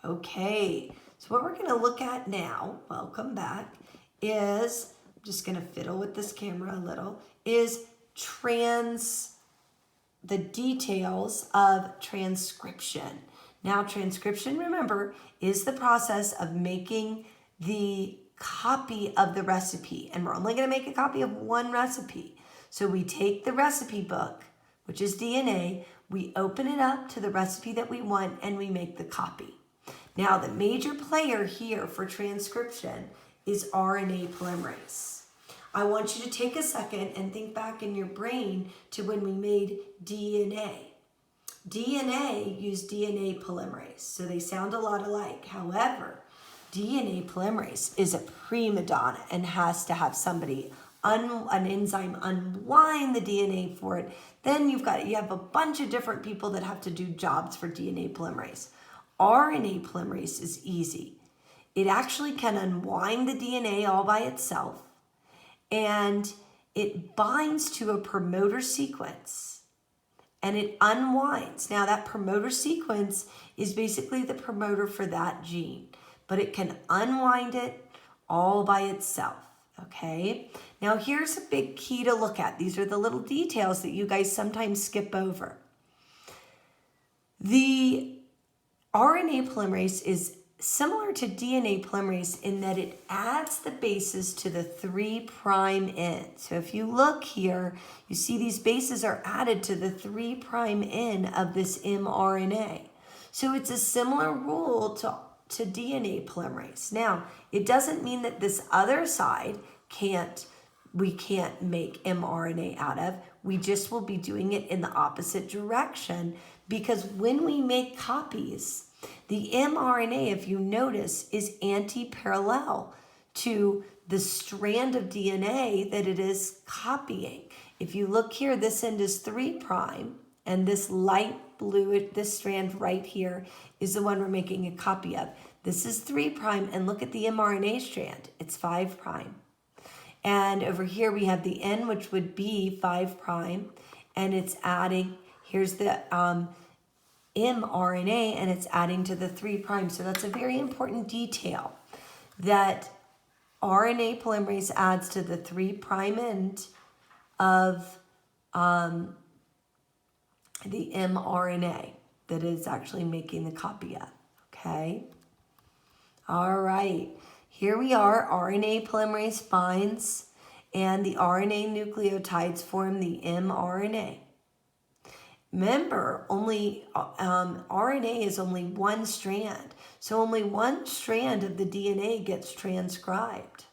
Okay, so what we're going to look at now, welcome back, is, I'm just going to fiddle with this camera a little, is the details of transcription. Now, transcription, remember, is the process of making the copy of the recipe. And we're only going to make a copy of one recipe. So we take the recipe book, which is DNA, we open it up to the recipe that we want, and we make the copy. Now, the major player here for transcription is RNA polymerase. I want you to take a second and think back in your brain to when we made DNA. DNA used DNA polymerase, so they sound a lot alike. However, DNA polymerase is a prima donna and has to have somebody, an enzyme, unwind the DNA for it. Then you have a bunch of different people that have to do jobs for DNA polymerase. RNA polymerase is easy. It actually can unwind the DNA all by itself, and it binds to a promoter sequence and it unwinds. Now, that promoter sequence is basically the promoter for that gene, but it can unwind it all by itself. Okay, now here's a big key to look at. These are the little details that you guys sometimes skip over. The RNA polymerase is similar to DNA polymerase in that it adds the bases to the 3' end. So if you look here, you see these bases are added to the 3' end of this mRNA. So it's a similar rule to DNA polymerase. Now, it doesn't mean that this other side we can't make mRNA out of. We just will be doing it in the opposite direction, because when we make copies, the mRNA, if you notice, is anti-parallel to the strand of DNA that it is copying. If you look here, this end is 3', and this light blue, this strand right here, is the one we're making a copy of. This is 3', and look at the mRNA strand. It's 5'. And over here we have the N, which would be 5', and it's adding, here's the mRNA, and it's adding to the 3'. So that's a very important detail, that RNA polymerase adds to the 3' end of the mRNA that is actually making the copy of. Okay. All right. Here we are. RNA polymerase binds, and the RNA nucleotides form the mRNA. Remember, only RNA is only one strand, so only one strand of the DNA gets transcribed.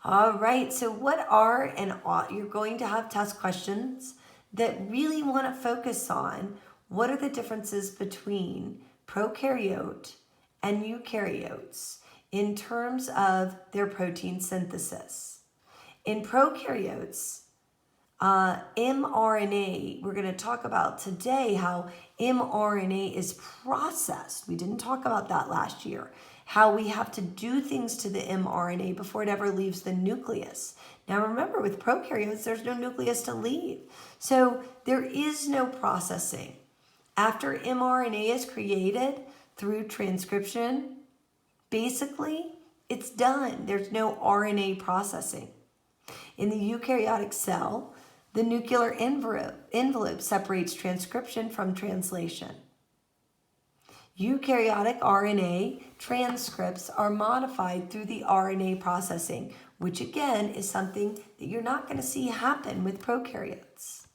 All right, so what are, and you're going to have test questions that really want to focus on what are the differences between prokaryote and eukaryotes in terms of their protein synthesis. In prokaryotes, mRNA, we're going to talk about today how mRNA is processed. We didn't talk about that last year. How we have to do things to the mRNA before it ever leaves the nucleus. Now remember, with prokaryotes, there's no nucleus to leave. So there is no processing. After mRNA is created through transcription, basically, it's done. There's no RNA processing. In the eukaryotic cell, the nuclear envelope separates transcription from translation. Eukaryotic RNA transcripts are modified through the RNA processing, which again is something that you're not going to see happen with prokaryotes.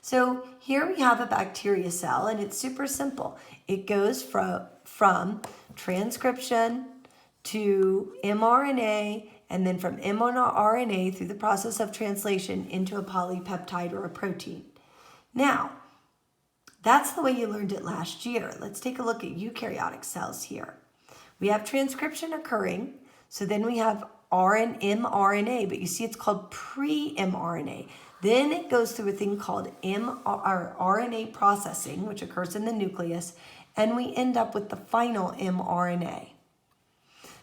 So here we have a bacteria cell, and it's super simple. It goes from transcription to mRNA, and then from mRNA through the process of translation into a polypeptide or a protein. Now, that's the way you learned it last year. Let's take a look at eukaryotic cells here. We have transcription occurring, so then we have mRNA, but you see it's called pre-mRNA. Then it goes through a thing called RNA processing, which occurs in the nucleus, and we end up with the final mRNA.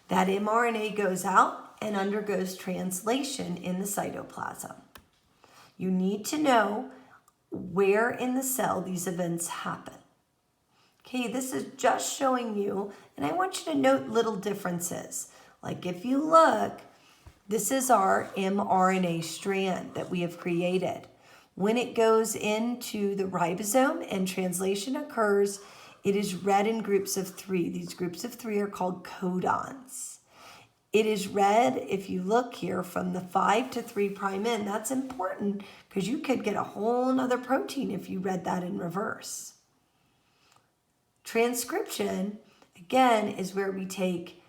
That mRNA goes out and undergoes translation in the cytoplasm. You need to know where in the cell these events happen. Okay, this is just showing you, and I want you to note little differences. Like if you look, this is our mRNA strand that we have created. When it goes into the ribosome and translation occurs, it is read in groups of 3. These groups of 3 are called codons. It is read, if you look here, from the 5 to 3' end. That's important because you could get a whole nother protein if you read that in reverse. Transcription, again, is where we take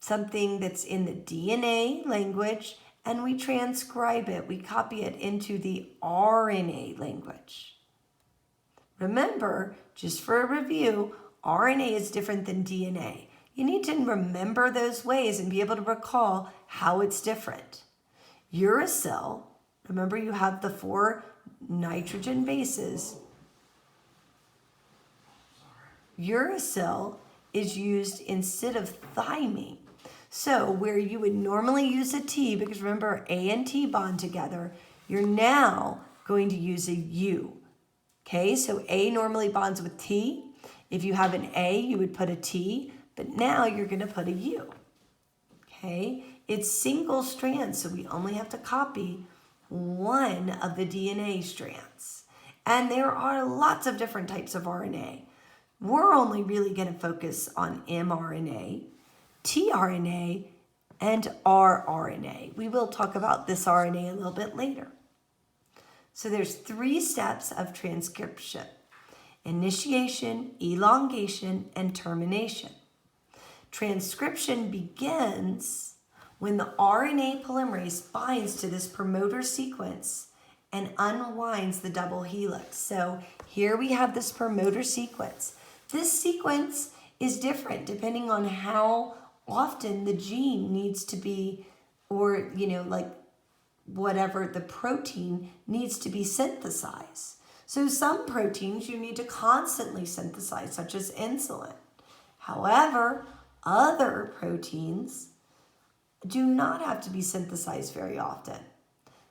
something that's in the DNA language and we transcribe it. We copy it into the RNA language. Remember, just for a review, RNA is different than DNA. You need to remember those ways and be able to recall how it's different. Uracil, remember you have the 4 nitrogen bases. Uracil is used instead of thymine. So where you would normally use a T, because remember A and T bond together, you're now going to use a U. Okay, so A normally bonds with T. If you have an A, you would put a T, but now you're going to put a U. Okay, it's single strand, so we only have to copy one of the DNA strands. And there are lots of different types of RNA. We're only really going to focus on mRNA, tRNA, and rRNA. We will talk about this RNA a little bit later. So there's 3 steps of transcription: initiation, elongation, and termination. Transcription begins when the RNA polymerase binds to this promoter sequence and unwinds the double helix. So here we have this promoter sequence. This sequence is different depending on how often the gene needs to be, or, like whatever the protein needs to be synthesized. So some proteins you need to constantly synthesize, such as insulin. However, other proteins do not have to be synthesized very often.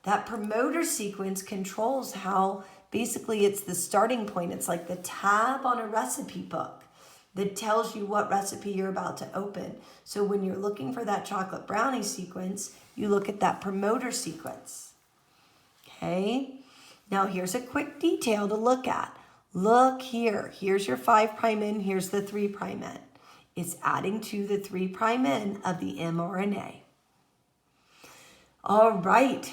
That promoter sequence controls how, basically it's the starting point. It's like the tab on a recipe book that tells you what recipe you're about to open. So when you're looking for that chocolate brownie sequence, you look at that promoter sequence. Okay, now here's a quick detail to look at. Look here, here's your 5' end, here's the 3' end. It's adding to the 3' end of the mRNA. All right.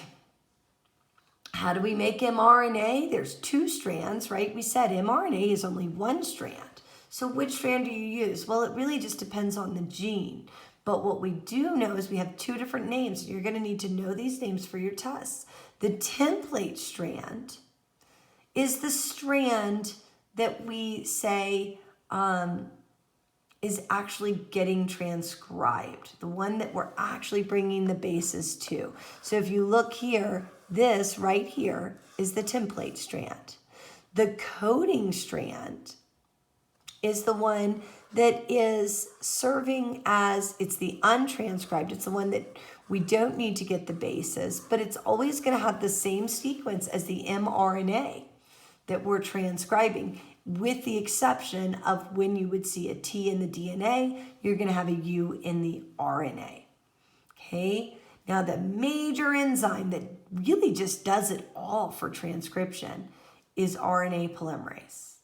How do we make mRNA? There's 2 strands, right? We said mRNA is only 1 strand. So which strand do you use? Well, it really just depends on the gene. But what we do know is we have 2 different names. You're going to need to know these names for your tests. The template strand is the strand that we say is actually getting transcribed, the one that we're actually bringing the bases to. So if you look here, this right here is the template strand. The coding strand is the one that is serving as, it's the untranscribed. It's the one that we don't need to get the bases, but it's always going to have the same sequence as the mRNA that we're transcribing, with the exception of when you would see a T in the DNA, you're going to have a U in the RNA. Okay, now the major enzyme that really just does it all for transcription is RNA polymerase.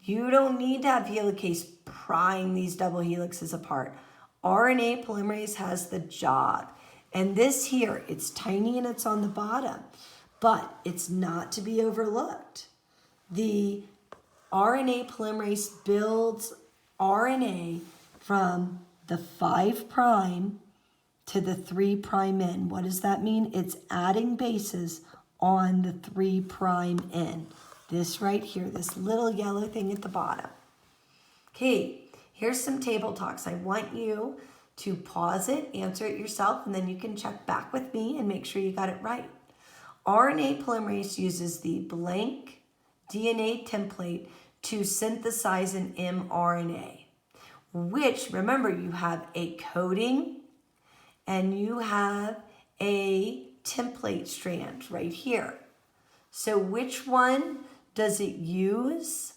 You don't need to have helicase prying these double helixes apart. RNA polymerase has the job. And this here, it's tiny and it's on the bottom, but it's not to be overlooked. The RNA polymerase builds RNA from the 5' to the 3' end. What does that mean? It's adding bases on the 3' end. This right here, this little yellow thing at the bottom. Okay, here's some table talks. I want you to pause it, answer it yourself, and then you can check back with me and make sure you got it right. RNA polymerase uses the blank DNA template to synthesize an mRNA, which, remember, you have a coding and you have a template strand right here. So which one does it use?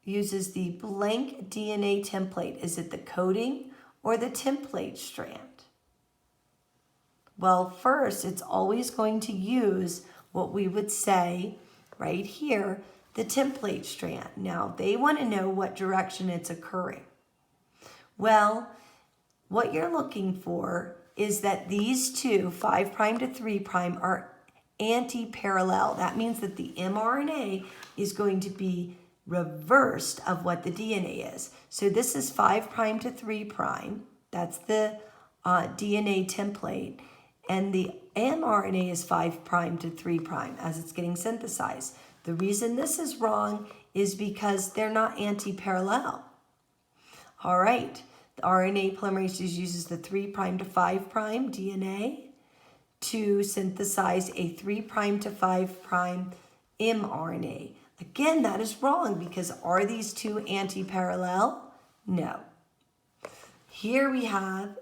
uses the blank DNA template? Is it the coding or the template strand? Well, first, it's always going to use what we would say right here, the template strand. Now, they want to know what direction it's occurring. Well, what you're looking for is that these two, 5' to 3', are anti-parallel. That means that the mRNA is going to be reversed of what the DNA is. So this is 5' to 3'. That's the DNA template. And the mRNA is 5' to 3' as it's getting synthesized. The reason this is wrong is because they're not anti-parallel. All right, the RNA polymerase uses the 3' to 5' DNA to synthesize a 3' to 5' mRNA. Again, that is wrong because are these two anti-parallel? No. Here we have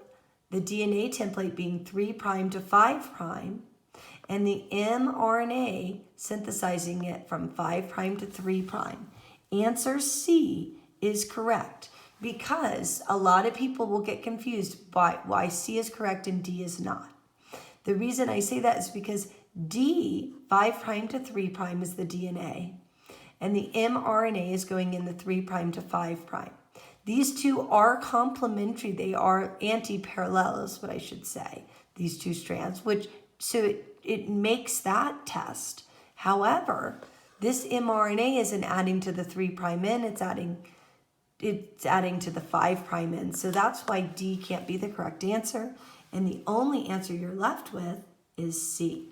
the DNA template being 3' to 5' and the mRNA synthesizing it from 5' to 3'. Answer C is correct because a lot of people will get confused by why C is correct and D is not. The reason I say that is because D, 5' to 3' is the DNA, and the mRNA is going in the 3' to 5'. These two are complementary. They are anti-parallel is what I should say, these two strands, so it makes that test. However, this mRNA isn't adding to the 3' end, it's adding to the 5' end. So that's why D can't be the correct answer. And the only answer you're left with is C.